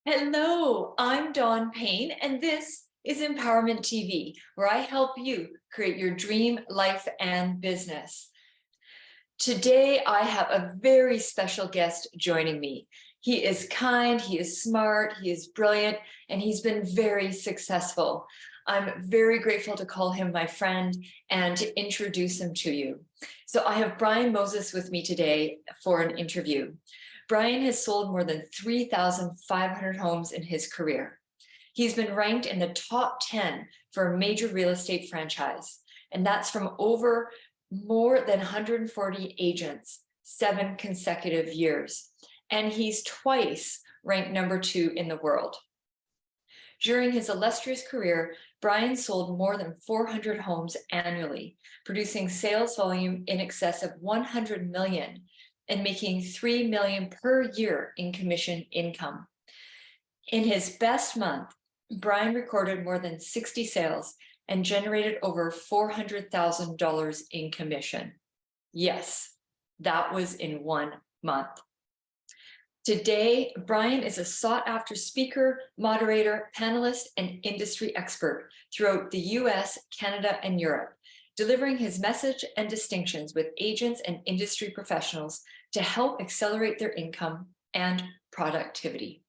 Hello, I'm Dawn Payne, and this is Empowerment TV, where I help you create your dream life and business. Today, I have a very special guest joining me. He is kind, he is smart, he is brilliant, and he's been very successful. I'm very grateful to call him my friend and to introduce him to you. So I have Brian Moses with me today for an interview. Brian has sold more than 3,500 homes in his career. He's been ranked in the top 10 for a major real estate franchise, and that's from over more than 140 agents, 7 consecutive years. And he's twice ranked number 2 in the world. During his illustrious career, Brian sold more than 400 homes annually, producing sales volume in excess of 100 million and making 3 million per year in commission income. In his best month, Brian recorded more than 60 sales and generated over $400,000 in commission. Yes, that was in 1 month. Today, Brian is a sought-after speaker, moderator, panelist, and industry expert throughout the US, Canada, and Europe, delivering his message and distinctions with agents and industry professionals to help accelerate their income and productivity.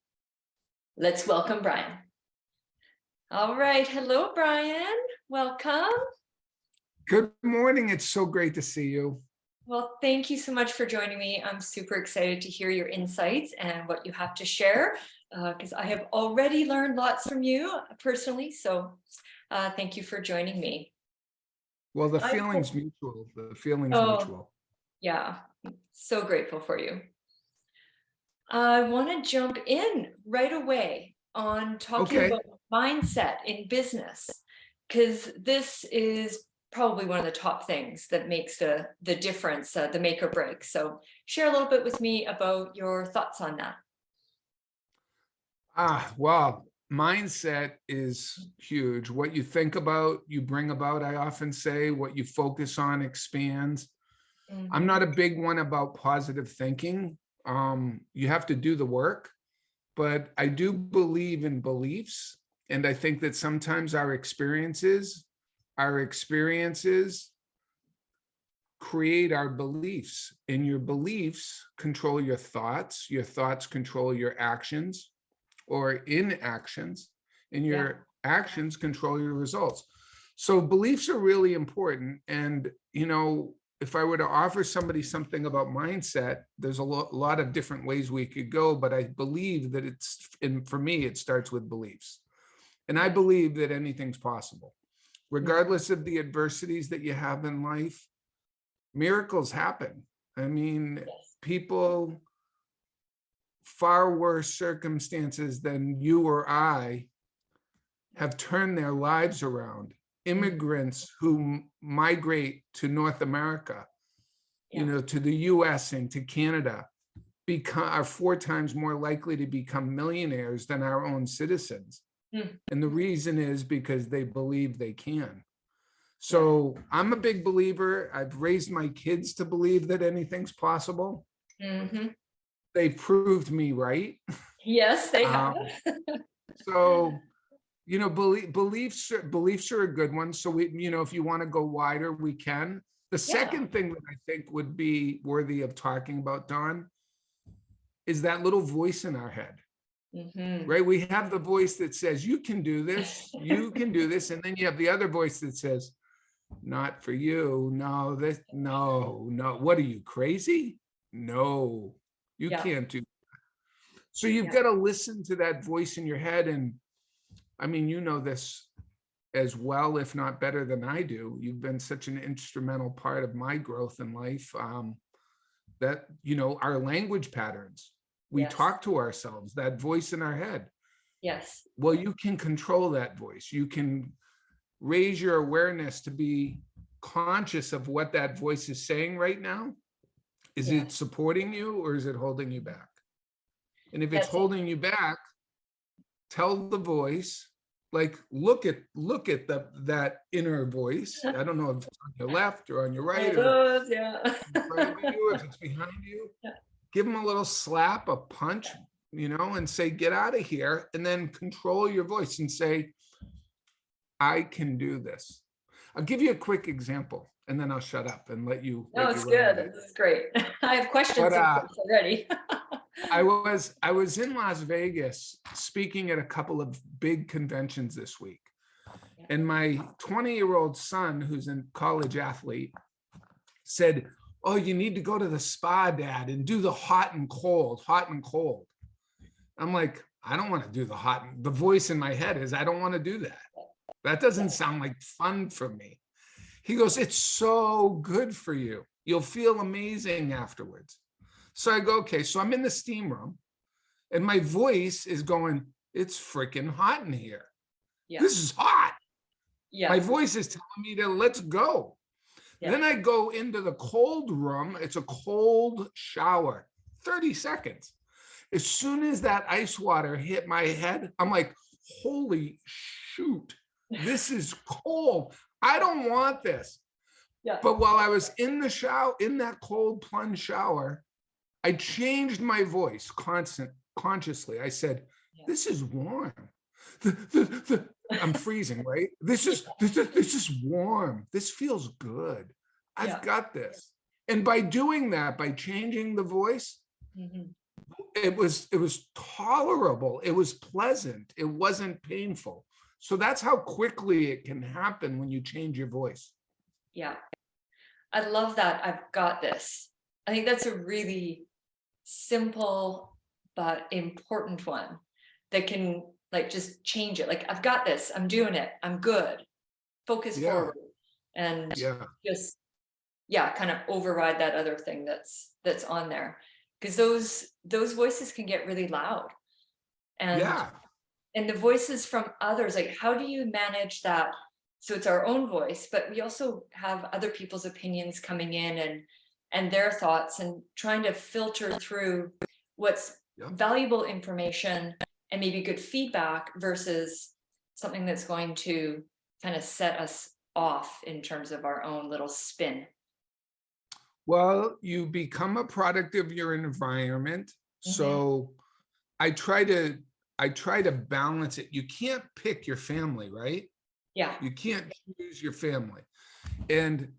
Let's welcome Brian. All right. Hello, Brian. Welcome. Good morning. It's so great to see you. Well, thank you so much for joining me. I'm super excited to hear your insights and what you have to share, because I have already learned lots from you personally. So thank you for joining me. Well, the feeling's mutual. The feeling's mutual. Yeah, so grateful for you. I want to jump in right away on talking about mindset in business, because this is probably one of the top things that makes the difference, the make or break. So share a little bit with me about your thoughts on that. Well, mindset is huge. What you think about, you bring about. I often say what you focus on expands. Mm-hmm. I'm not a big one about positive thinking. You have to do the work, but I do believe in beliefs. And I think that sometimes our experiences create our beliefs, and your beliefs control your thoughts control your actions or inactions, and your actions control your results. So beliefs are really important. And, if I were to offer somebody something about mindset, there's a lot of different ways we could go, but I believe that for me, it starts with beliefs. And I believe that anything's possible. Regardless of the adversities that you have in life, miracles happen. I mean, people far worse circumstances than you or I have turned their lives around. Immigrants who migrate to North America, to the US and to Canada, are 4 times more likely to become millionaires than our own citizens. And the reason is because they believe they can. So I'm a big believer. I've raised my kids to believe that anything's possible. Mm-hmm. They've proved me right. Yes, they have. So, beliefs are a good one. So we, if you want to go wider, we can. The second thing that I think would be worthy of talking about, Dawn, is that little voice in our head. Mm-hmm. Right? We have the voice that says, you can do this, you can do this. And then you have the other voice that says, not for you. No, no. What are you, crazy? No, you can't do that. So you've got to listen to that voice in your head. And I mean, you know this as well, if not better than I do. You've been such an instrumental part of my growth in life, that, our language patterns, we talk to ourselves, that voice in our head. Yes. Well, you can control that voice. You can raise your awareness to be conscious of what that voice is saying right now. Is it supporting you or is it holding you back? And if it's holding you back, tell the voice, like, look at that inner voice. I don't know if it's on your left or on your right, or if it's behind you. Give them a little slap, a punch, and say, get out of here, and then control your voice and say, I can do this. I'll give you a quick example and then I'll shut up and let you No, it's run with good. it. This is great. I have questions But of course already. I was in Las Vegas speaking at a couple of big conventions this week. And my 20-year-old son, who's a college athlete, said, oh, you need to go to the spa, Dad, and do the hot and cold, hot and cold. I'm like, I don't want to do the hot. The voice in my head is, I don't want to do that. That doesn't sound like fun for me. He goes, it's so good for you. You'll feel amazing afterwards. So I go, okay. So I'm in the steam room and my voice is going, it's freaking hot in here. Yeah. This is hot. Yeah. My voice is telling me to let's go. Yeah. Then I go into the cold room. It's a cold shower, 30 seconds. As soon as that ice water hit my head, I'm like, holy shoot, this is cold. I don't want this. Yeah. But while I was in the shower, in that cold plunge shower, I changed my voice consciously. I said, this is warm. I'm freezing, right? This is warm. This feels good. I've got this. And by doing that, by changing the voice, it was tolerable. It was pleasant. It wasn't painful. So that's how quickly it can happen when you change your voice. Yeah. I love that. I've got this. I think that's a really simple but important one that can like just change it. Like, I've got this. I'm doing it. I'm good. Focus forward and just kind of override that other thing that's on there, because those voices can get really loud. And the voices from others, like, how do you manage that? So it's our own voice, but we also have other people's opinions coming in and their thoughts, and trying to filter through what's valuable information and maybe good feedback versus something that's going to kind of set us off in terms of our own little spin. Well, you become a product of your environment. So I try to balance it. You can't pick your family, right? Yeah. You can't choose your family. And,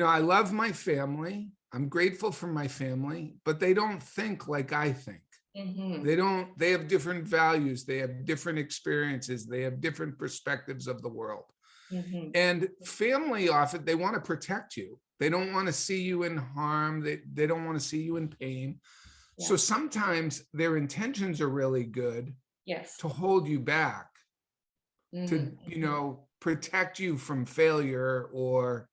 I love my family. I'm grateful for my family, but they don't think like I think. They have different values. They have different experiences. They have different perspectives of the world. And family, often they want to protect you. They don't want to see you in harm. They don't want to see you in pain. So sometimes their intentions are really good to hold you back, to, protect you from failure or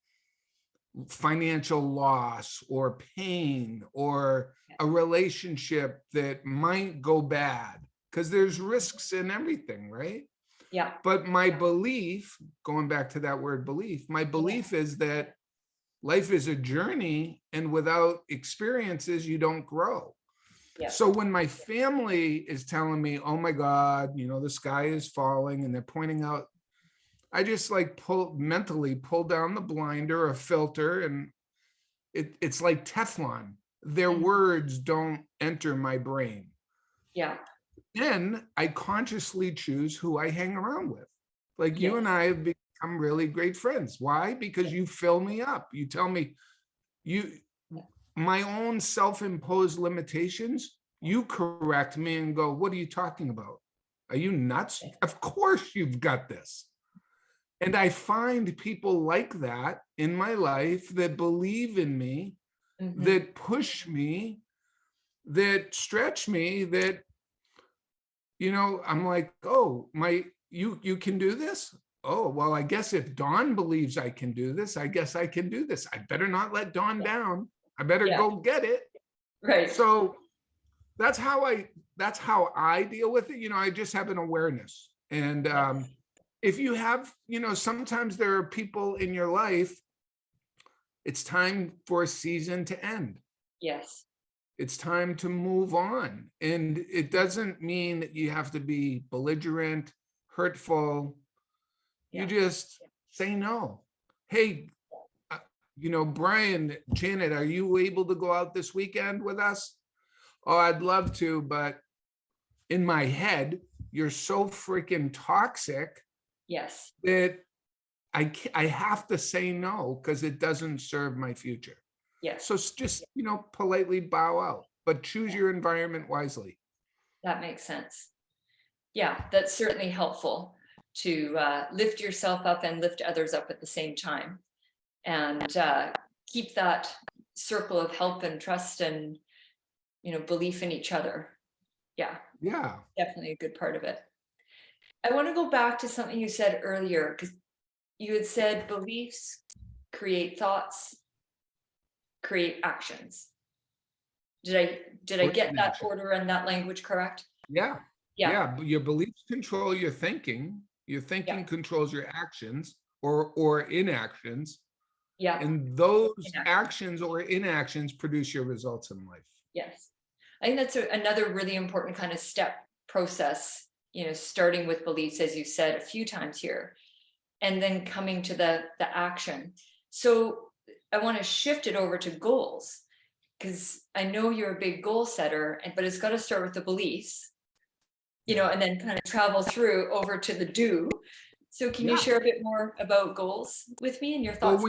financial loss or pain or a relationship that might go bad, because there's risks in everything, right? Yeah. But my belief, going back to that word belief, my belief is that life is a journey, and without experiences, you don't grow. So when my family is telling me, oh my God, the sky is falling, and they're pointing out, I just like mentally pull down the blinder or filter, and it's like Teflon. Their words don't enter my brain. Yeah. Then I consciously choose who I hang around with. Like you and I have become really great friends. Why? Because you fill me up. You tell me my own self-imposed limitations, you correct me and go, what are you talking about? Are you nuts? Of course you've got this. And I find people like that in my life that believe in me, that push me, that stretch me, that, I'm like, oh, you can do this? Oh, well, I guess if Dawn believes I can do this, I guess I can do this. I better not let Dawn down. I better go get it. Right. So that's how I deal with it. I just have an awareness. And if you have, sometimes there are people in your life, it's time for a season to end. Yes. It's time to move on. And it doesn't mean that you have to be belligerent, hurtful. You just say no. Hey, Brian, Janet, are you able to go out this weekend with us? Oh, I'd love to, but in my head, you're so freaking toxic Yes. that I have to say no because it doesn't serve my future. Yes. So just, politely bow out, but choose your environment wisely. That makes sense. Yeah, that's certainly helpful to lift yourself up and lift others up at the same time, and keep that circle of help and trust and belief in each other. Yeah, Yeah. definitely a good part of it. I want to go back to something you said earlier, because you had said beliefs create thoughts, create actions. Did I Or get that inaction. order and that language correct? Yeah. Yeah. Yeah. But your beliefs control your thinking. Your Yeah. thinking controls your actions or inactions. Yeah. And those Inaction. actions or inactions produce your results in life. Yes. I think that's another really important kind of step process, starting with beliefs, as you said a few times here, and then coming to the action. So I want to shift it over to goals, because I know you're a big goal setter, but it's got to start with the beliefs, and then kind of travel through over to the do. So can you share a bit more about goals with me and your Well, thoughts?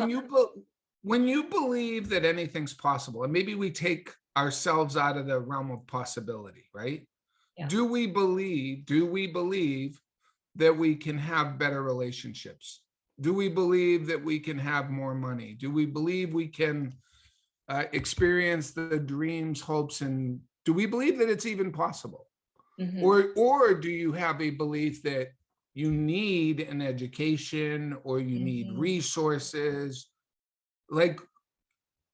when you believe that anything's possible, and maybe we take ourselves out of the realm of possibility, right? Yeah. Do we believe that we can have better relationships? Do we believe that we can have more money? Do we believe we can experience the dreams, hopes, and do we believe that it's even possible? Mm-hmm. Or do you have a belief that you need an education or you need resources? Like,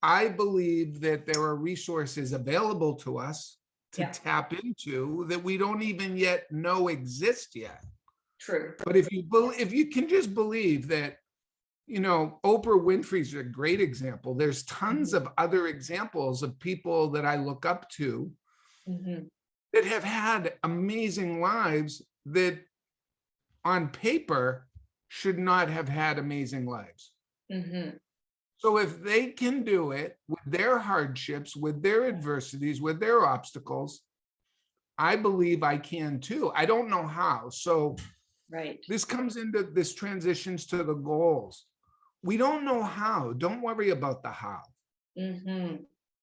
I believe that there are resources available to us to tap into that we don't even yet know exist yet. True. But if you can just believe that, Oprah Winfrey's a great example. There's tons of other examples of people that I look up to that have had amazing lives that on paper should not have had amazing lives. So if they can do it with their hardships, with their adversities, with their obstacles, I believe I can too. I don't know how. So this transitions to the goals. We don't know how. Don't worry about the how.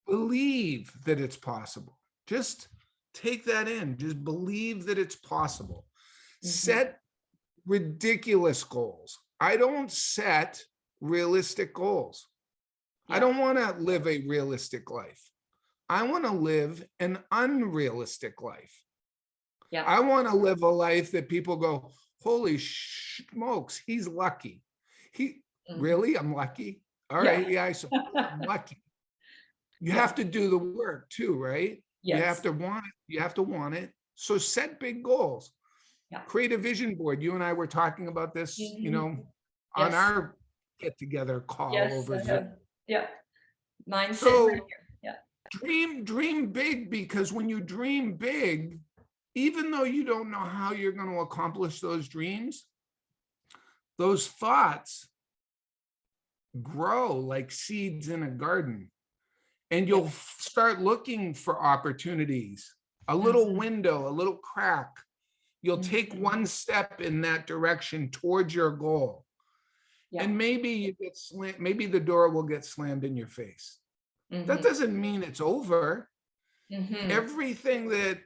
Believe that it's possible. Just take that in. Just believe that it's possible. Set ridiculous goals. I don't set realistic goals. I don't want to live a realistic life. I want to live an unrealistic life. I want to live a life that people go, holy smokes, he's lucky. Really? I'm lucky? All right. Yeah, I suppose I'm lucky. You have to do the work too, right? Yes. You have to want it. You have to want it. So set big goals. Create a vision board. You and I were talking about this, on our get together call over Zoom. Yeah. Mindset. So dream big, because when you dream big, even though you don't know how you're going to accomplish those dreams, those thoughts grow like seeds in a garden, and you'll start looking for opportunities, a little window, a little crack. You'll take one step in that direction towards your goal. And maybe you get maybe the door will get slammed in your face. That doesn't mean it's over. Everything that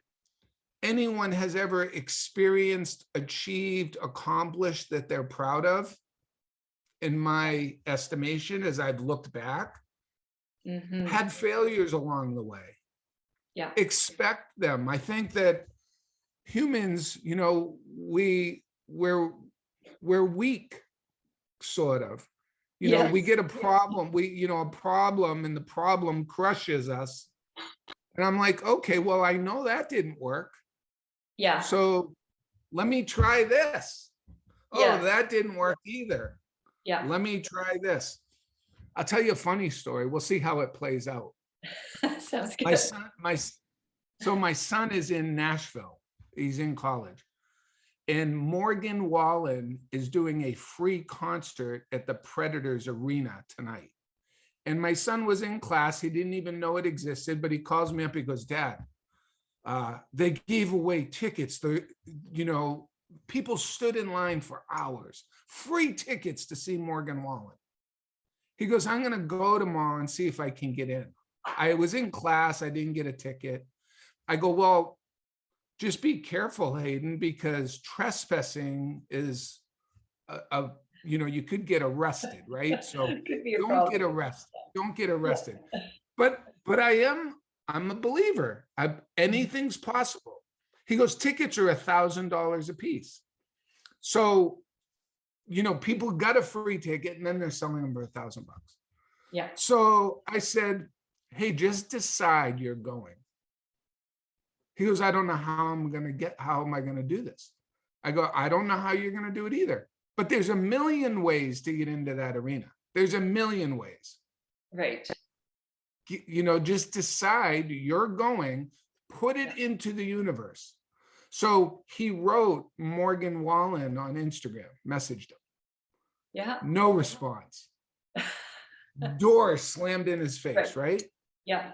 anyone has ever experienced, achieved, accomplished that they're proud of, in my estimation, as I've looked back, had failures along the way. Expect them. I think that humans, we're weak, sort of. We get a problem, a problem, and the problem crushes us. And I'm like, okay, well, I know that didn't work. So let me try this. Oh, that didn't work either. Let me try this. I'll tell you a funny story. We'll see how it plays out. Sounds good. My son is in Nashville. He's in college. And Morgan Wallen is doing a free concert at the Predators Arena tonight. And my son was in class. He didn't even know it existed, but he calls me up. He goes, Dad, They gave away tickets. People stood in line for hours, free tickets to see Morgan Wallen. He goes, I'm going to go tomorrow and see if I can get in. I was in class. I didn't get a ticket. I go, well, just be careful, Hayden, because trespassing is you could get arrested, right? So Could be a don't problem. get arrested. Don't get arrested. But I'm a believer. Anything's possible. He goes, tickets are $1,000 a piece. So, people got a free ticket and then they're selling them for $1,000. Yeah. So I said, hey, just decide you're going. He goes, I don't know how am I going to do this? I go, I don't know how you're going to do it either. But there's a million ways to get into that arena. There's a million ways. Right. Just decide you're going, put it into the universe. So he wrote Morgan Wallen on Instagram, messaged him. Yeah. No response. Door slammed in his face, right? Yeah.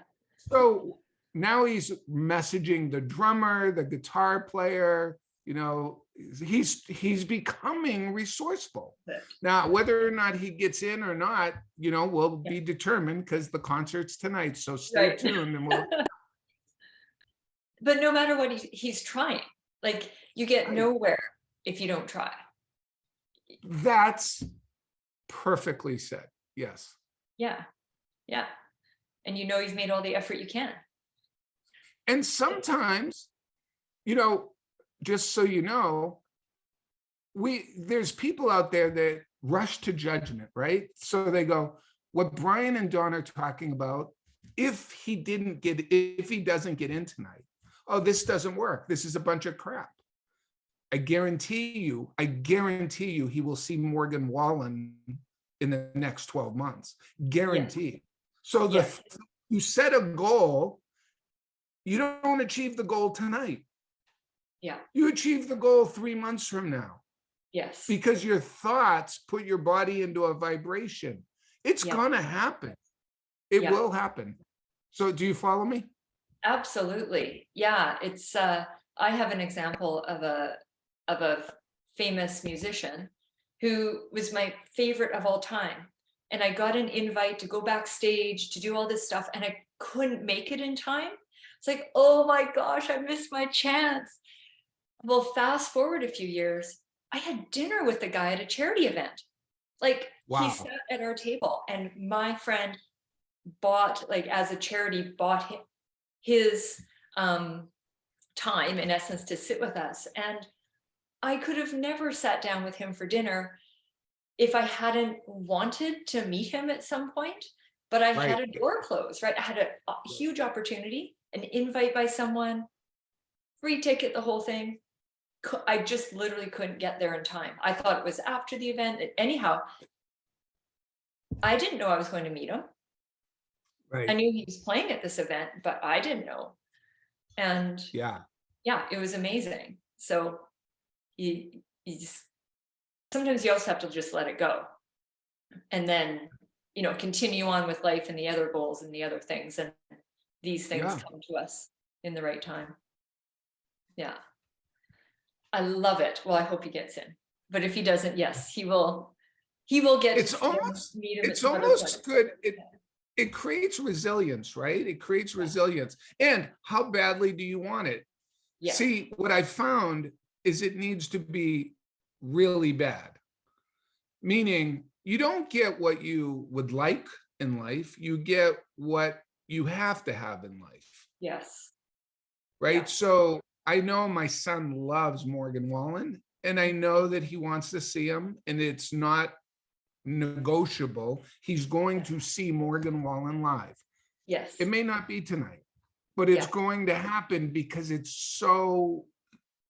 So now he's messaging the drummer, the guitar player, he's becoming resourceful. Now, whether or not he gets in or not, will be determined because the concert's tonight. So stay tuned and we'll. But no matter what, he's trying. Like, you get nowhere if you don't try. That's perfectly said. Yes. Yeah. Yeah. And you've made all the effort you can. And sometimes, just so you know, there's people out there that rush to judgment, right? So they go, what Brian and Dawn are talking about, if he doesn't get in tonight, oh, this doesn't work. This is a bunch of crap. I guarantee you, he will see Morgan Wallen in the next 12 months. Guaranteed. So you set a goal, you don't achieve the goal tonight. Yeah. You achieve the goal 3 months from now. Yes. Because your thoughts put your body into a vibration. It's gonna happen. It will happen. So do you follow me? Absolutely. Yeah. It's I have an example of a famous musician who was my favorite of all time. And I got an invite to go backstage to do all this stuff, and I couldn't make it in time. It's like, oh my gosh, I missed my chance. Well, fast forward a few years, I had dinner with the guy at a charity event. Like, he sat at our table, and my friend bought, like, as a charity, bought his time, in essence, to sit with us. And I could have never sat down with him for dinner if I hadn't wanted to meet him at some point. But I had a door closed, right? I had a huge opportunity, an invite by someone, free ticket, the whole thing. I just literally couldn't get there in time. I thought it was after the event. Anyhow, I didn't know I was going to meet him. Right. I knew he was playing at this event, but I didn't know. And yeah, it was amazing. So you just, sometimes you also have to just let it go. And then, continue on with life and the other goals and the other things. And these things come to us in the right time. Yeah. I love it. Well, I hope he gets in. But if he doesn't, yes, he will get to meet him. It's almost good. It creates resilience, right? It creates resilience. And how badly do you want it? Yes. See, what I found is it needs to be really bad. Meaning, you don't get what you would like in life. You get what you have to have in life. Yes. Right? Yeah. So I know my son loves Morgan Wallen, and I know that he wants to see him, and it's not negotiable. He's going to see Morgan Wallen live. Yes. It may not be tonight, but it's going to happen because it's so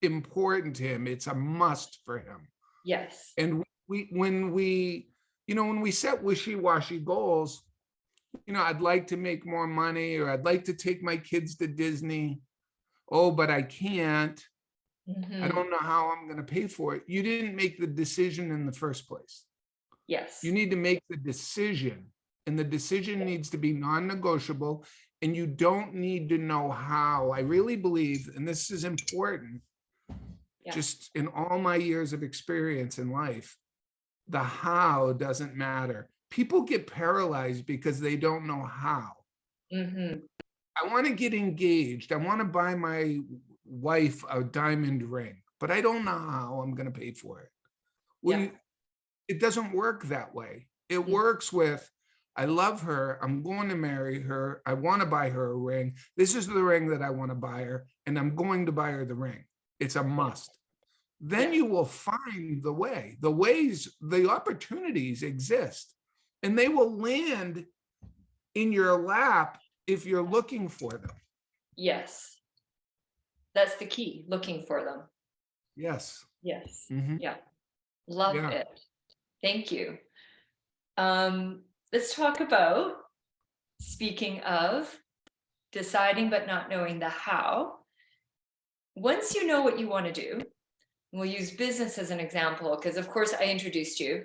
important to him. It's a must for him. Yes. And when we set wishy-washy goals, I'd like to make more money, or I'd like to take my kids to Disney. Oh, but I can't. I don't know how I'm going to pay for it. You didn't make the decision in the first place. Yes. You need to make the decision, and the decision needs to be non-negotiable. and you don't need to know how. I really believe, and this is important, just in all my years of experience in life, the how doesn't matter. People get paralyzed because they don't know how. I want to get engaged. I want to buy my wife a diamond ring, but I don't know how I'm going to pay for it. Well, it doesn't work that way. It works with, I love her. I'm going to marry her. I want to buy her a ring. This is the ring that I want to buy her, and I'm going to buy her the ring. It's a must. Then you will find the way. The ways, the opportunities exist, and they will land in your lap if you're looking for them. Yes. That's the key, looking for them. Yes. Yes. Mm-hmm. Yeah. Love it. Thank you. Let's talk about, speaking of deciding but not knowing the how. Once you know what you want to do, we'll use business as an example, because of course I introduced you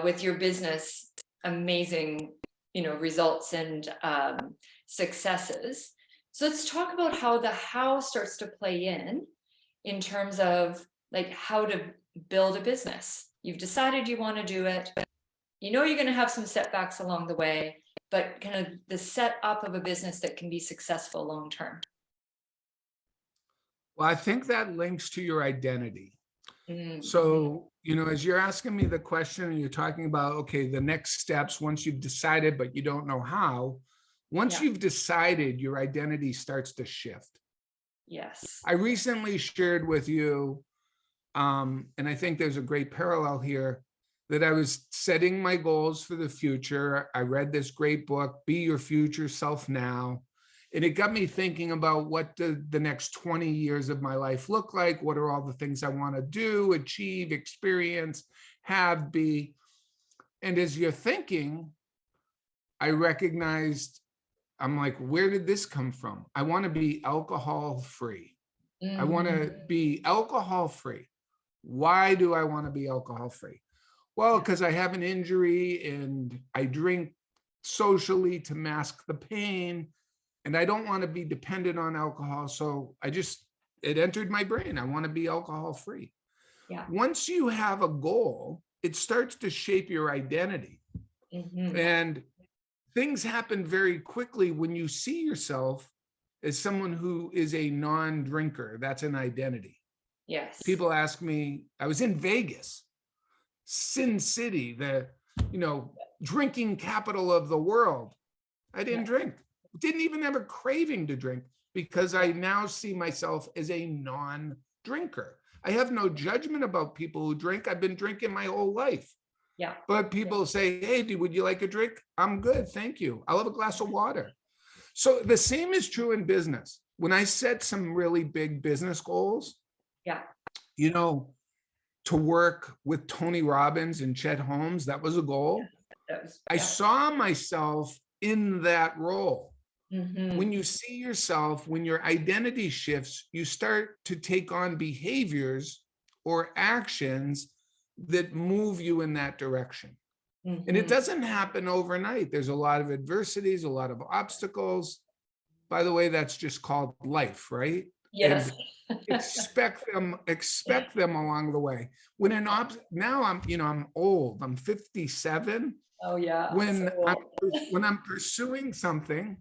with your business, amazing, results and successes. So let's talk about how the how starts to play in terms of like how to build a business. You've decided you want to do it. You're going to have some setbacks along the way, but kind of the setup of a business that can be successful long term. Well, I think that links to your identity. So, as you're asking me the question and you're talking about, okay, the next steps, once you've decided, but you don't know how, once you've decided, your identity starts to shift. Yes. I recently shared with you, and I think there's a great parallel here, that I was setting my goals for the future. I read this great book, Be Your Future Self Now. And it got me thinking about what the next 20 years of my life look like. What are all the things I want to do, achieve, experience, have, be? And as you're thinking, I recognized, I'm like, where did this come from? I want to be alcohol free. I want to be alcohol free. Why do I want to be alcohol free? Well, because I have an injury and I drink socially to mask the pain. And I don't want to be dependent on alcohol. So it entered my brain. I want to be alcohol free. Once you have a goal, it starts to shape your identity. And things happen very quickly when you see yourself as someone who is a non-drinker. That's an identity. Yes. People ask me, I was in Vegas, Sin City, the, drinking capital of the world. I didn't drink. Didn't even have a craving to drink because I now see myself as a non-drinker. I have no judgment about people who drink. I've been drinking my whole life. But people say, hey, would you like a drink? I'm good, thank you. I'll have a glass of water. So the same is true in business. When I set some really big business goals, to work with Tony Robbins and Chet Holmes, that was a goal. I saw myself in that role. When you see yourself, when your identity shifts, you start to take on behaviors or actions that move you in that direction. And it doesn't happen overnight. There's a lot of adversities, a lot of obstacles. By the way, that's just called life, right? Yes. And expect them along the way. When now I'm old, I'm 57. Oh yeah. When I'm pursuing something,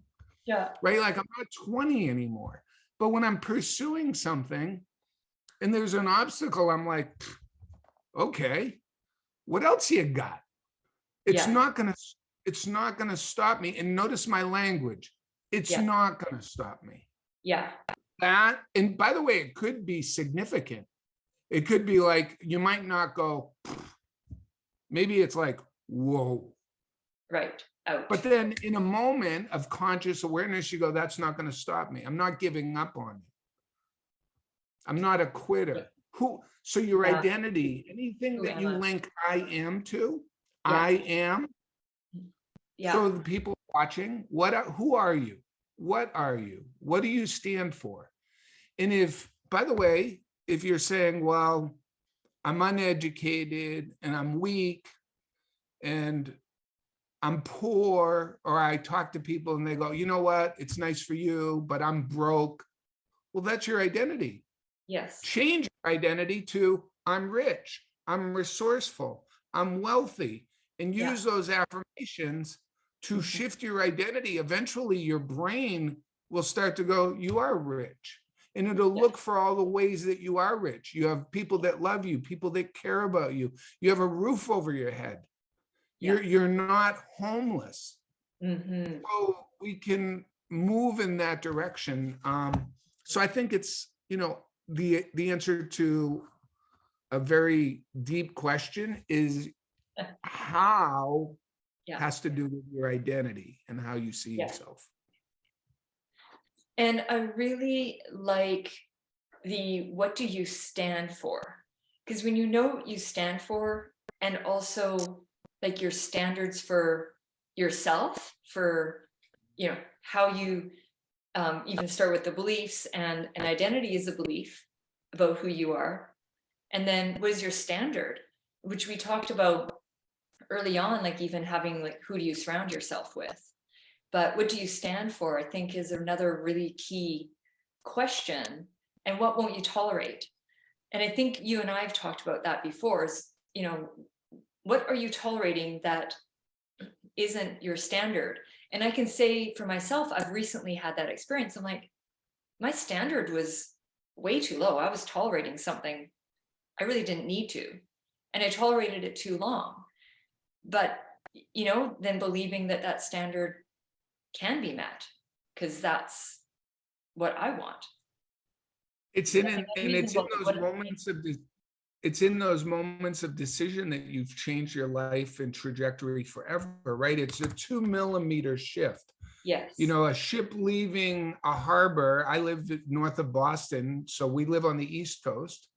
right? Like I'm not 20 anymore. But when I'm pursuing something and there's an obstacle, I'm like, okay, what else you got? It's not gonna stop me. And notice my language. It's not gonna stop me. That, and by the way, it could be significant. It could be like, you might not go, maybe it's like, whoa. Right. Ouch. But then in a moment of conscious awareness, you go, that's not going to stop me. I'm not giving up on it. I'm not a quitter. So your identity, anything that you link I am to, I am. So the people watching, who are you? What are you? What do you stand for? And if, by the way, if you're saying, well, I'm uneducated and I'm weak and I'm poor, or I talk to people and they go, you know what, it's nice for you, but I'm broke. Well, that's your identity. Yes. Change your identity to I'm rich, I'm resourceful, I'm wealthy, and Yeah. use those affirmations to shift your identity. Eventually, your brain will start to go, you are rich. And it'll Yeah. look for all the ways that you are rich. You have people that love you, people that care about you. You have a roof over your head. Yeah. You're not homeless. Mm-hmm. So we can move in that direction. So I think it's, the answer to a very deep question is how Yeah. has to do with your identity and how you see Yeah. yourself. And I really like the what do you stand for? Because when you know what you stand for, and also like your standards for yourself, for how you even start with the beliefs, and an identity is a belief about who you are. And then what is your standard, which we talked about early on, like even having like who do you surround yourself with? But what do you stand for, I think, is another really key question. And what won't you tolerate? And I think you and I have talked about that before is, what are you tolerating that isn't your standard? And I can say for myself, I've recently had that experience. I'm like, my standard was way too low. I was tolerating something I really didn't need to. And I tolerated it too long. But, then believing that that standard can be met, because that's what I want. It's So in I think and it's in unreasonable. those moments of it's in those moments of decision that you've changed your life and trajectory forever, right? It's a 2 millimeter shift. Yes. A ship leaving a harbor. I live north of Boston, so we live on the East Coast.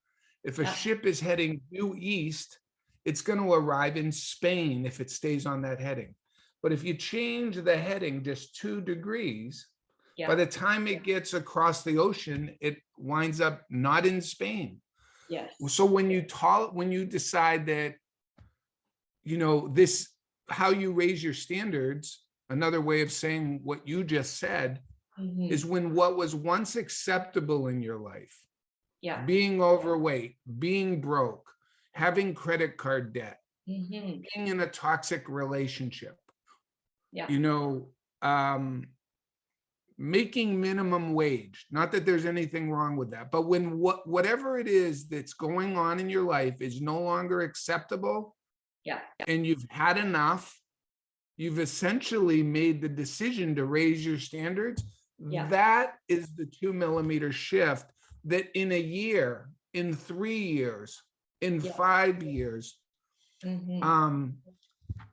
If a ship is heading due east, it's going to arrive in Spain if it stays on that heading. But if you change the heading just 2 degrees, by the time it gets across the ocean, it winds up not in Spain. Yes. So when you decide that, this, how you raise your standards, another way of saying what you just said, is when what was once acceptable in your life, being overweight, being broke, having credit card debt, being in a toxic relationship, making minimum wage, not that there's anything wrong with that, but when whatever it is that's going on in your life is no longer acceptable, and you've had enough, you've essentially made the decision to raise your standards. That is the 2 millimeter shift that in a year, in 3 years, in 5 years,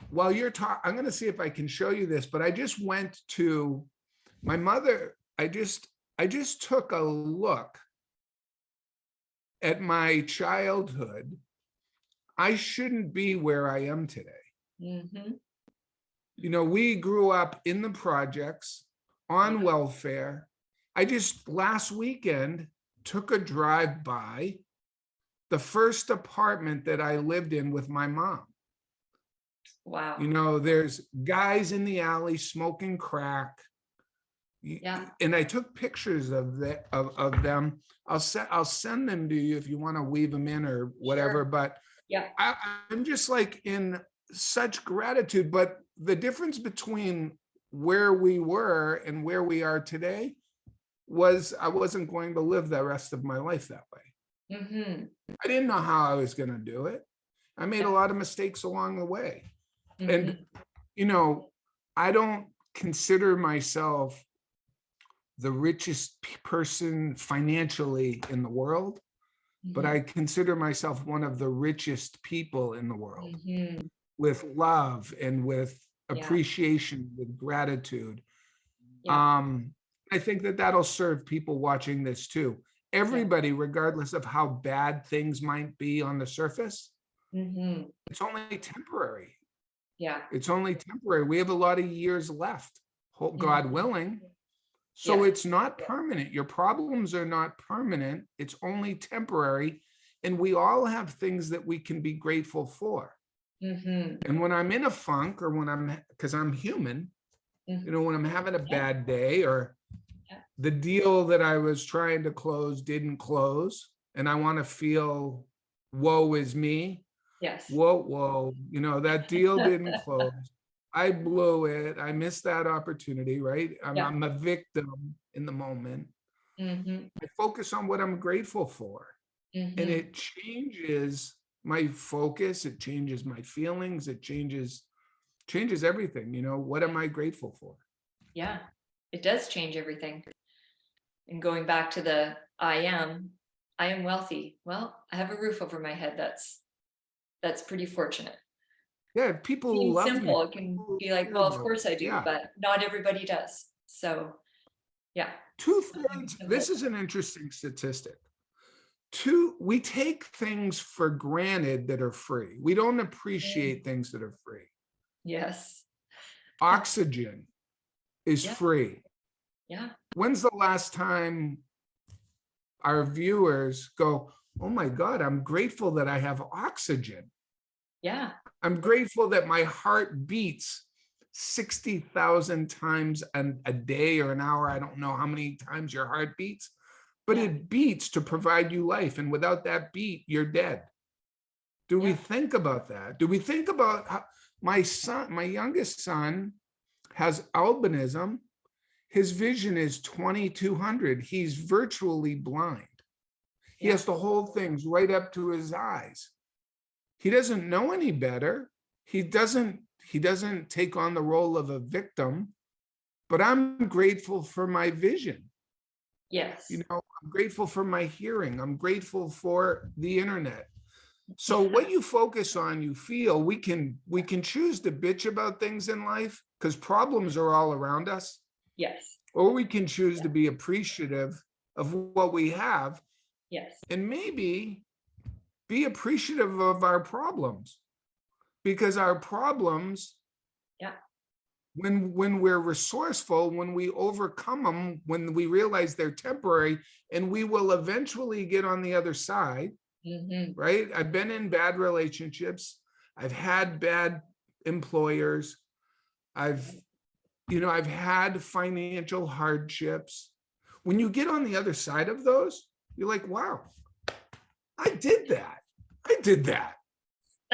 while you're talking, I'm going to see if I can show you this, but I just went to my mother. I just took a look at my childhood. I shouldn't be where I am today. We grew up in the projects, on welfare. I just last weekend took a drive by the first apartment that I lived in with my mom. Wow. There's guys in the alley smoking crack. And I took pictures of them. I'll send them to you if you want to weave them in or whatever. Sure. But I'm just like in such gratitude. But the difference between where we were and where we are today was I wasn't going to live the rest of my life that way. I didn't know how I was going to do it. I made a lot of mistakes along the way. And, I don't consider myself the richest person financially in the world, but I consider myself one of the richest people in the world, with love and with appreciation, with gratitude. I think that that'll serve people watching this too. Everybody, regardless of how bad things might be on the surface, it's only temporary. It's only temporary. We have a lot of years left, God willing. So it's not permanent. Your problems are not permanent. It's only temporary. And we all have things that we can be grateful for. And when I'm in a funk, or because I'm human, when I'm having a bad day, or the deal that I was trying to close didn't close, and I want to feel, woe is me. Yes. Whoa, that deal didn't close. I blew it. I missed that opportunity, right? I'm a victim in the moment. I focus on what I'm grateful for. And it changes my focus. It changes my feelings. It changes everything. What am I grateful for? Yeah, it does change everything. And going back to the I am wealthy. Well, I have a roof over my head. That's pretty fortunate. Yeah, people Seems love me. simple. It can be like, well, of course I do, Yeah. but not everybody does. So, yeah. 2/3. This is an interesting statistic. We take things for granted that are free. We don't appreciate things that are free. Yes. Oxygen is free. Yeah. When's the last time our viewers go, oh my God, I'm grateful that I have oxygen. Yeah. I'm grateful that my heart beats 60,000 times a day or an hour. I don't know how many times your heart beats, but it beats to provide you life. And without that beat, you're dead. Do we think about that? Do we think about how my youngest son has albinism? His vision is 2200. He's virtually blind. He has to hold things right up to his eyes. He doesn't know any better. He doesn't take on the role of a victim, but I'm grateful for my vision. Yes. I'm grateful for my hearing. I'm grateful for the internet. So what you focus on, you feel. We can choose to bitch about things in life because problems are all around us. Yes. Or we can choose to be appreciative of what we have. Yes. And maybe be appreciative of our problems, because our problems, when we're resourceful, when we overcome them, when we realize they're temporary, and we will eventually get on the other side, right? I've been in bad relationships. I've had bad employers. I've had financial hardships. When you get on the other side of those, you're like, wow, I did that.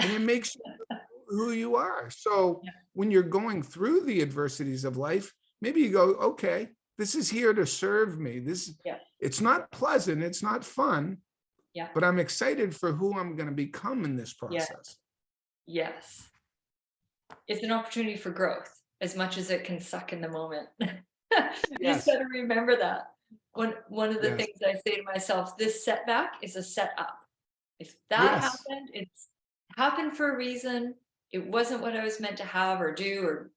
And it makes you who you are. So when you're going through the adversities of life, maybe you go, okay, this is here to serve me. It's not pleasant. It's not fun. But I'm excited for who I'm going to become in this process. Yes. It's an opportunity for growth as much as it can suck in the moment. You just got to remember that. One of the things I say to myself, this setback is a setup. If that happened, it's happened for a reason. It wasn't what I was meant to have or do, or,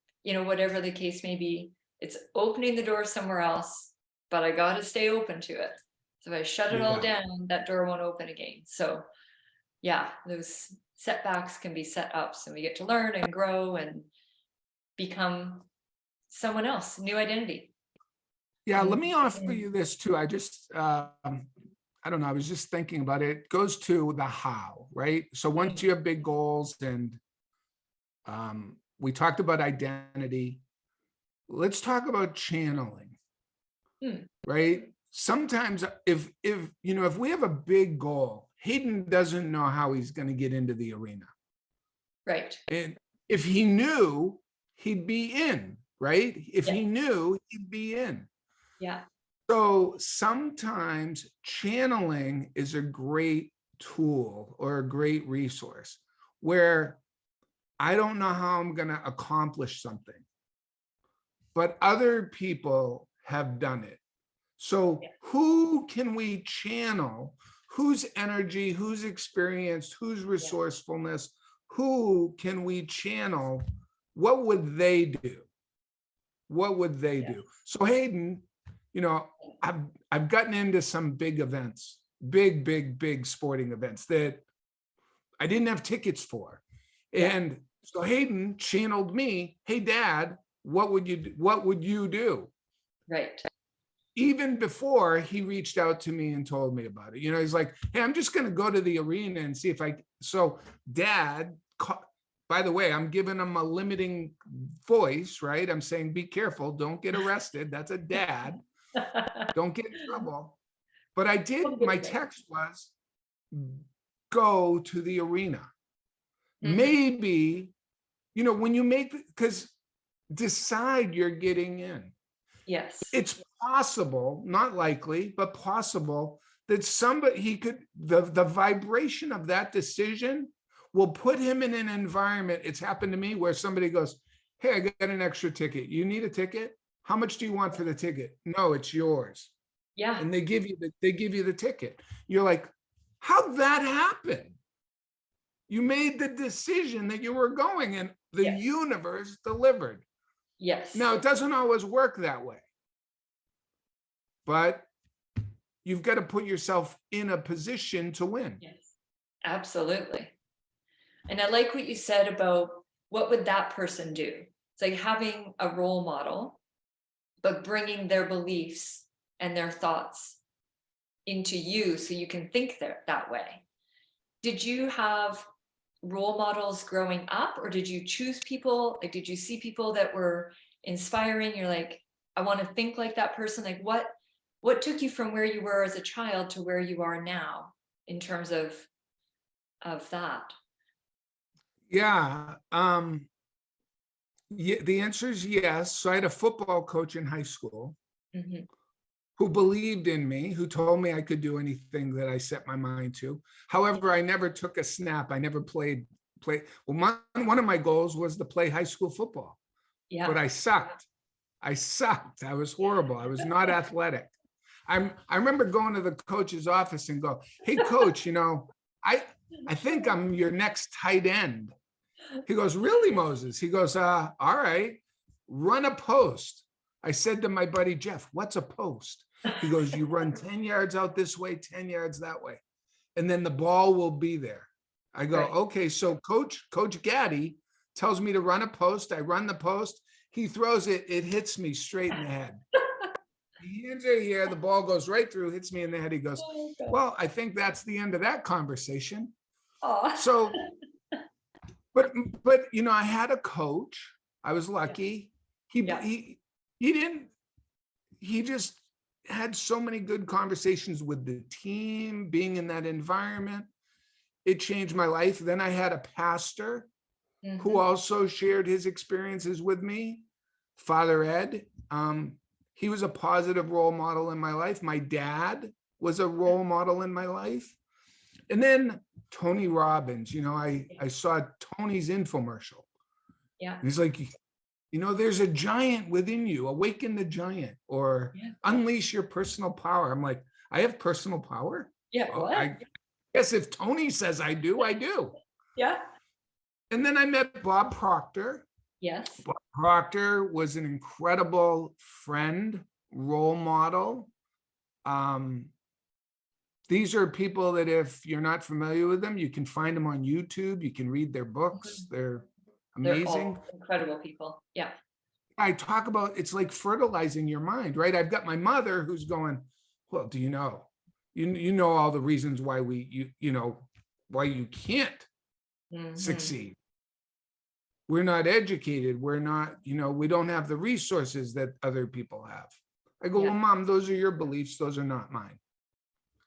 whatever the case may be. It's opening the door somewhere else, but I got to stay open to it. So if I shut it all down, that door won't open again. So those setbacks can be set ups, and we get to learn and grow and become someone else, new identity. Yeah, let me offer you this too. I just, I don't know, I was just thinking about it. It goes to the how, right? So once you have big goals, and we talked about identity, let's talk about channeling, right? Sometimes if we have a big goal, Hayden doesn't know how he's going to get into the arena. Right. And if he knew, he'd be in, right? If he knew, he'd be in. Yeah. So sometimes channeling is a great tool or a great resource where I don't know how I'm going to accomplish something, but other people have done it. So who can we channel? Whose energy, whose experience, whose resourcefulness, who can we channel? What would they do? What would they do? So Hayden, I've gotten into some big events, big sporting events that I didn't have tickets for. And so Hayden channeled me, hey Dad, what would you do? Right. Even before he reached out to me and told me about it. He's like, hey, I'm just going to go to the arena and see if so Dad by the way, I'm giving them a limiting voice, right? I'm saying, be careful, don't get arrested. That's a dad. Don't get in trouble. But I did, my text was, go to the arena. Maybe, when you make, because decide you're getting in. Yes. It's possible, not likely, but possible that the vibration of that decision will put him in an environment. It's happened to me where somebody goes, hey, I got an extra ticket. You need a ticket? How much do you want for the ticket? No, it's yours. Yeah. And they give you the ticket. You're like, how'd that happen? You made the decision that you were going, and the universe delivered. Yes. Now, it doesn't always work that way, but you've got to put yourself in a position to win. Yes, absolutely. And I like what you said about what would that person do? It's like having a role model, but bringing their beliefs and their thoughts into you so you can think that way. Did you have role models growing up, or did you choose people? Like, did you see people that were inspiring? You're like, I want to think like that person. Like, what took you from where you were as a child to where you are now in terms of that? Yeah. The answer is yes. So I had a football coach in high school who believed in me, who told me I could do anything that I set my mind to. However, I never took a snap. I never played. Well, one of my goals was to play high school football, but I sucked. I was horrible. I was not athletic. I remember going to the coach's office and go, hey, coach, I think I'm your next tight end. He goes, really, Moses? He goes, all right, run a post. I said to my buddy, Jeff, what's a post? He goes, you run 10 yards out this way, 10 yards that way, and then the ball will be there. I go, okay, so Coach Gaddy tells me to run a post. I run the post. He throws it. It hits me straight in the head. The hands are here. The ball goes right through, hits me in the head. He goes, well, I think that's the end of that conversation. So, but I had a coach. I was lucky. He just had so many good conversations with the team, being in that environment. It changed my life. Then I had a pastor who also shared his experiences with me, Father Ed. He was a positive role model in my life. My dad was a role model in my life. And then Tony Robbins, I saw Tony's infomercial. Yeah. And he's like, there's a giant within you, awaken the giant, or unleash your personal power. I'm like, I have personal power? Yeah. Well, I guess if Tony says I do, I do. Yeah. And then I met Bob Proctor. Yes. Bob Proctor was an incredible friend, role model. These are people that if you're not familiar with them, you can find them on YouTube. You can read their books. They're amazing. They're all incredible people. Yeah. I talk about, it's like fertilizing your mind, right? I've got my mother who's going, well, do you know? You know all the reasons why why you can't succeed. We're not educated. We're not, we don't have the resources that other people have. I go, well, Mom, those are your beliefs. Those are not mine.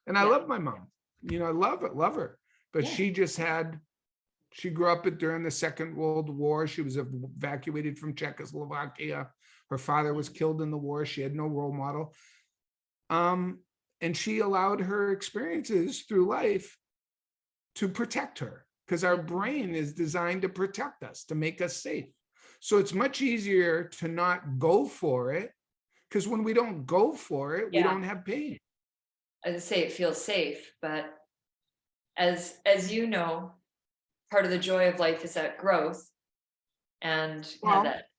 And I love my mom. I love her. But she grew up during the Second World War. She was evacuated from Czechoslovakia. Her father was killed in the war. She had no role model. And she allowed her experiences through life to protect her, because our brain is designed to protect us, to make us safe. So it's much easier to not go for it, because when we don't go for it, we don't have pain. I would say it feels safe, but as you know, part of the joy of life is that growth and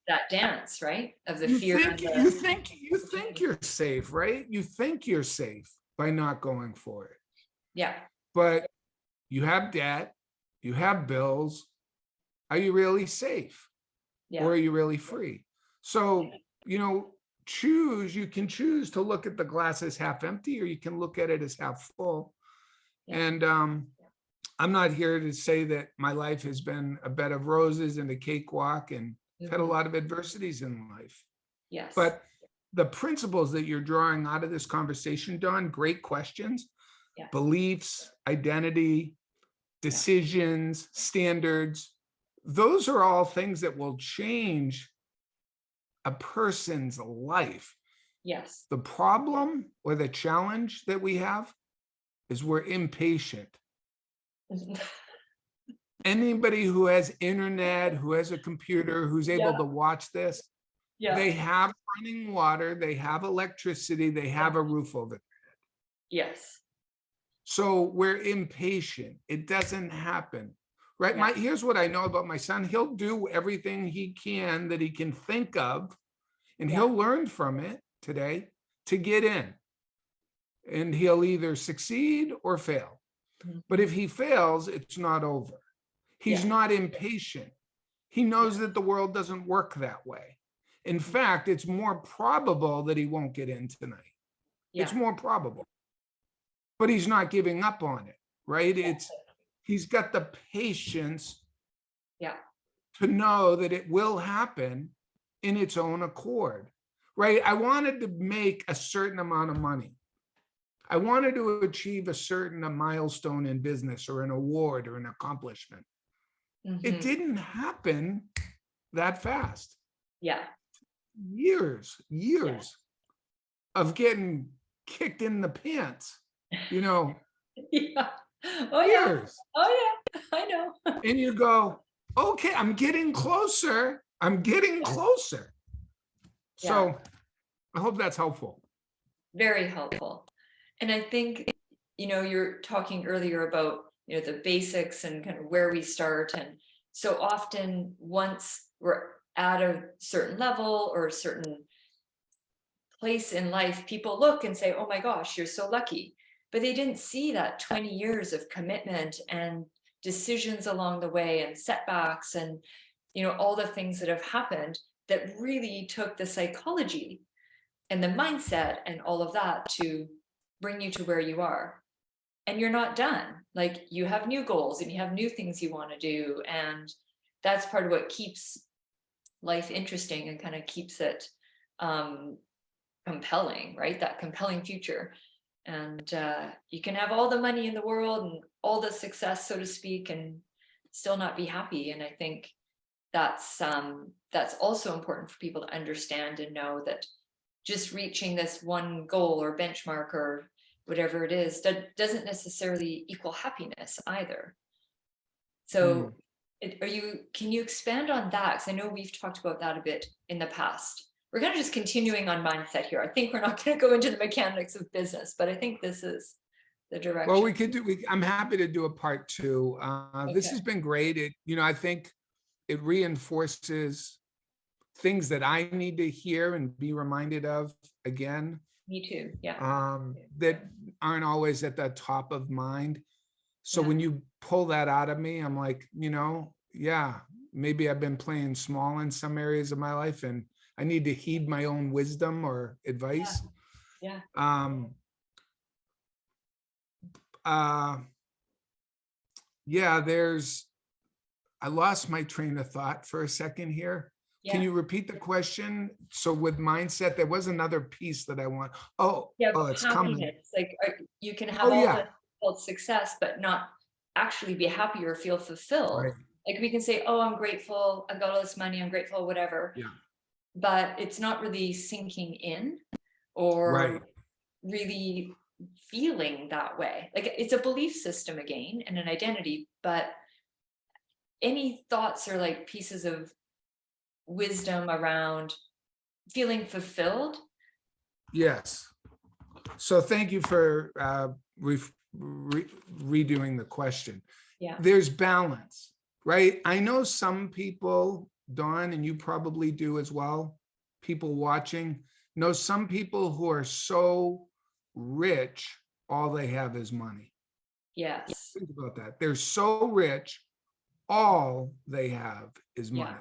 that dance, right? Of the fear. You think you're safe, right? You think you're safe by not going for it. Yeah. But you have debt, you have bills. Are you really safe? Yeah. Or are you really free? So, you can choose to look at the glass as half empty, or you can look at it as half full. Yeah. And I'm not here to say that my life has been a bed of roses and a cakewalk, and I've had a lot of adversities in life. Yes. But the principles that you're drawing out of this conversation, Dawn, great questions, Yeah. beliefs, identity, decisions, standards, those are all things that will change a person's life. Yes. The problem or the challenge that we have is we're impatient. Anybody who has internet, who has a computer, who's able to watch this, they have running water, they have electricity, they have a roof over their head. Yes. So we're impatient. It doesn't happen, right? Here's what I know about my son. He'll do everything he can that he can think of, and he'll learn from it today to get in. And he'll either succeed or fail. But if he fails, it's not over. He's not impatient. He knows that the world doesn't work that way. In fact, it's more probable that he won't get in tonight. It's more probable. But he's not giving up on it, right? He's got the patience to know that it will happen in its own accord, right? I wanted to make a certain amount of money. I wanted to achieve a certain milestone in business or an award or an accomplishment. It didn't happen that fast. Years of getting kicked in the pants, Oh, years. Oh, yeah. I know. And you go, okay, I'm getting closer. I'm getting closer. So I hope that's helpful. Very helpful. And I think, you're talking earlier about, the basics and kind of where we start. And so often once we're at a certain level or a certain place in life, people look and say, oh my gosh, you're so lucky. But they didn't see that 20 years of commitment and decisions along the way and setbacks and, all the things that have happened that really took the psychology and the mindset and all of that to bring you to where you are. And you're not done. Like, you have new goals and you have new things you want to do. And that's part of what keeps life interesting and kind of keeps it compelling, right? That compelling future. And you can have all the money in the world and all the success, so to speak, and still not be happy. And I think that's also important for people to understand and know that just reaching this one goal or benchmark or whatever it is doesn't necessarily equal happiness either. So can you expand on that? Because I know we've talked about that a bit in the past. We're kind of just continuing on mindset here. I think we're not going to go into the mechanics of business, but I think this is the direction. Well, we could do, I'm happy to do a part two. This has been great. I think it reinforces things that I need to hear and be reminded of again. Me too. Yeah. That aren't always at the top of mind. So when you pull that out of me, I'm like, maybe I've been playing small in some areas of my life and I need to heed my own wisdom or advice. I lost my train of thought for a second here. Can you repeat the question? So with mindset, there was another piece that I want. It's coming. Like, you can have all the success, but not actually be happy or feel fulfilled. Right. Like, we can say, oh, I'm grateful, I've got all this money, I'm grateful, whatever. But it's not really sinking in or really feeling that way. Like, it's a belief system again and an identity, but any thoughts or like pieces of wisdom around feeling fulfilled? Yes. So thank you for redoing the question. There's balance, right? I know some people, Dawn, and you probably do as well, people watching, know some people who are so rich, all they have is money. Yes. Think about that. They're so rich, all they have is money.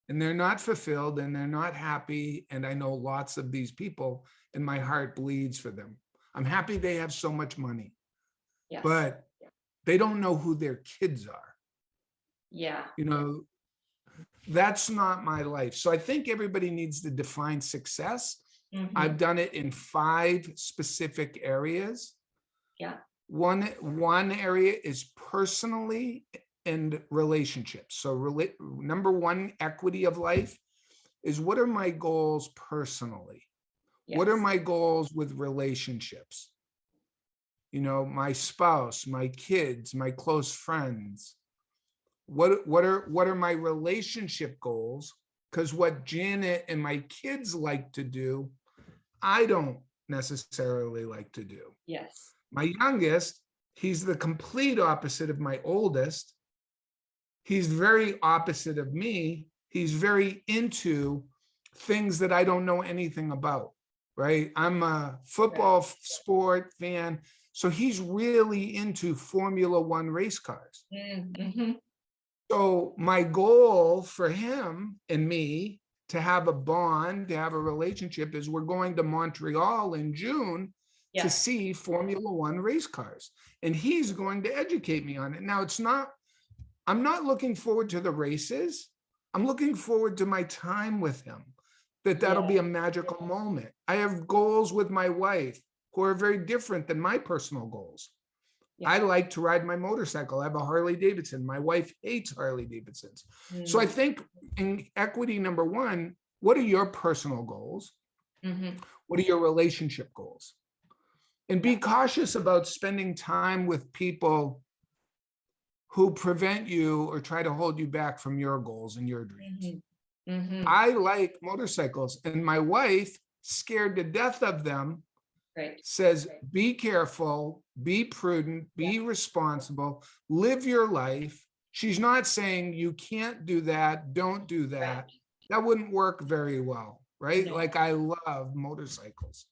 And they're not fulfilled and they're not happy. And I know lots of these people and my heart bleeds for them. I'm happy they have so much money, but they don't know who their kids are. Yeah. You know, that's not my life. So I think everybody needs to define success. I've done it in 5 specific areas. Yeah. One area is personally and relationships. So number 1 equity of life is, what are my goals personally? What are Yes. my goals with relationships? You know, my spouse, my kids, my close friends. What are my relationship goals? Because what Janet and my kids like to do, I don't necessarily like to do. Yes. My youngest, he's the complete opposite of my oldest. He's very opposite of me. He's very into things that I don't know anything about, right? I'm a football sport fan. So he's really into Formula One race cars. Mm-hmm. So my goal for him and me to have a bond, to have a relationship, is we're going to Montreal in June to see Formula One race cars. And he's going to educate me on it. Now, I'm not looking forward to the races. I'm looking forward to my time with him, that'll be a magical moment. I have goals with my wife who are very different than my personal goals. Yeah. I like to ride my motorcycle. I have a Harley Davidson. My wife hates Harley Davidsons. So I think in equity number 1, what are your personal goals? What are your relationship goals? And be cautious about spending time with people who prevent you or try to hold you back from your goals and your dreams. I like motorcycles, and my wife, scared to death of them, says, be careful, be prudent, be responsible, live your life. She's not saying you can't do that, don't do that. That wouldn't work very well, right? No. Like, I love motorcycles.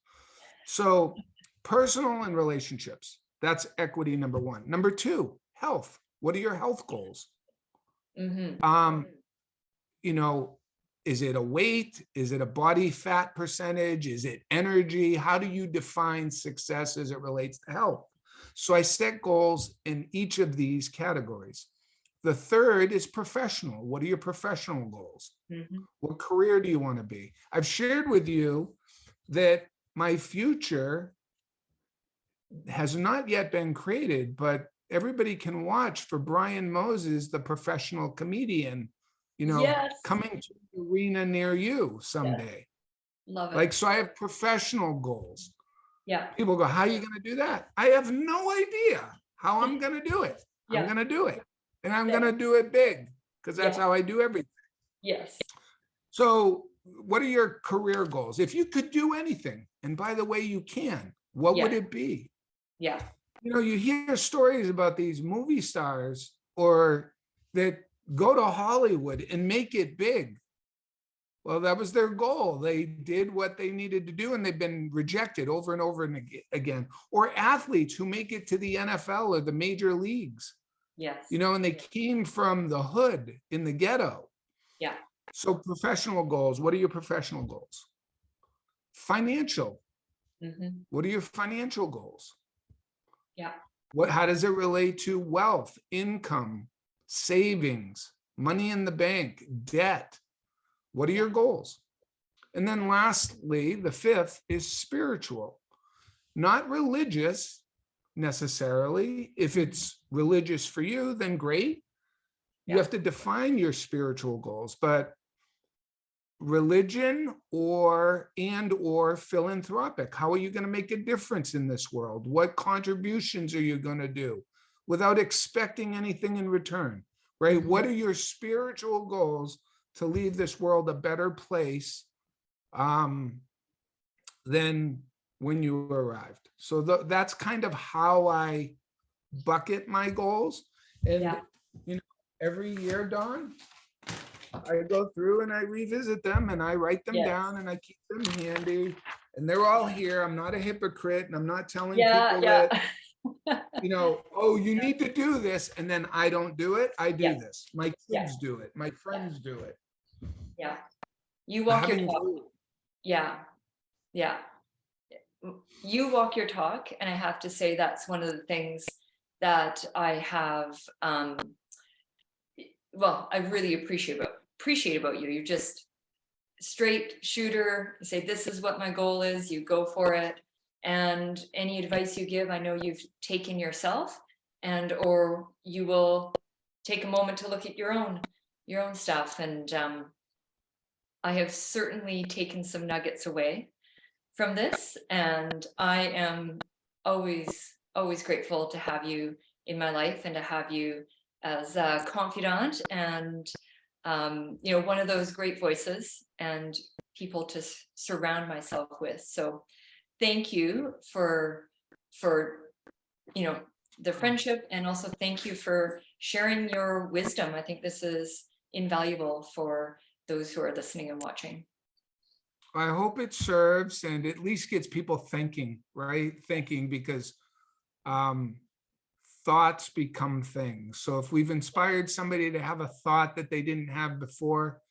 So personal and relationships, that's equity number 1. Number 2, health. What are your health goals? You know, is it a weight? Is it a body fat percentage? Is it energy? How do you define success as it relates to health? So I set goals in each of these categories. The third is professional. What are your professional goals? What career do you want to be? I've shared with you that my future has not yet been created, but everybody can watch for Brian Moses, the professional comedian, you know, coming to the arena near you someday. Love it. Like, so I have professional goals. Yeah. People go, how are you going to do that? I have no idea how I'm going to do it. I'm going to do it. And I'm going to do it big, because that's how I do everything. Yes. So what are your career goals? If you could do anything, and by the way, you can, what would it be? Yeah. You know, you hear stories about these movie stars or that go to Hollywood and make it big. Well, that was their goal. They did what they needed to do, and they've been rejected over and over and again. Or athletes who make it to the NFL or the major leagues. Yes. You know, and they came from the hood in the ghetto. Yeah. So professional goals. What are your professional goals? Financial. What are your financial goals? Yeah. How does it relate to wealth, income, savings, money in the bank, debt? What are your goals? And then lastly, the 5th is spiritual, not religious necessarily. If it's religious for you, then great. You have to define your spiritual goals, but religion or philanthropic. How are you going to make a difference in this world? What contributions are you going to do without expecting anything in return, right? What are your spiritual goals to leave this world a better place than when you arrived? So that's kind of how I bucket my goals. And, you know, every year, Dawn, I go through and I revisit them and I write them down and I keep them handy, and they're all here. I'm not a hypocrite, and I'm not telling people that, you know, oh, you need to do this, and then I don't do it. I do this. My kids do it. My friends do it. Yeah. You walk your talk. Yeah. Yeah. You walk your talk. And I have to say, that's one of the things that I have, well, I really appreciate about you. You're just straight shooter. You say, this is what my goal is, you go for it. And any advice you give, I know you've taken yourself, and or you will take a moment to look at your own stuff. And I have certainly taken some nuggets away from this, and I am always grateful to have you in my life and to have you as a confidant and one of those great voices and people to surround myself with. So thank you for the friendship, and also thank you for sharing your wisdom. I think this is invaluable for those who are listening and watching. I hope it serves and at least gets people thinking, right? Thinking, because thoughts become things. So if we've inspired somebody to have a thought that they didn't have before,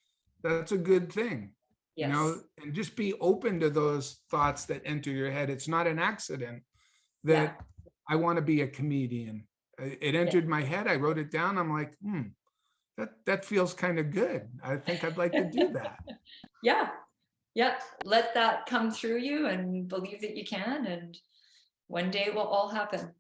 that's a good thing. Yes. And just be open to those thoughts that enter your head. It's not an accident that I want to be a comedian. It entered my head. I wrote it down. I'm like, that feels kind of good. I think I'd like to do that. Yeah. Let that come through you and believe that you can. And one day it will all happen.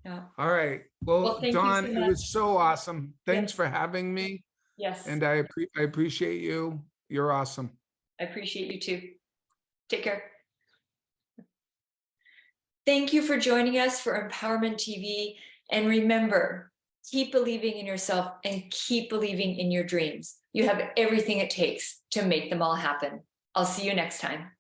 Yeah. All right. Well, Thank Dawn, you so it much. was so awesome. Thanks Yes. for having me. Yes. And I appreciate you. You're awesome. I appreciate you too. Take care. Thank you for joining us for Empowerment TV. And remember, keep believing in yourself and keep believing in your dreams. You have everything it takes to make them all happen. I'll see you next time.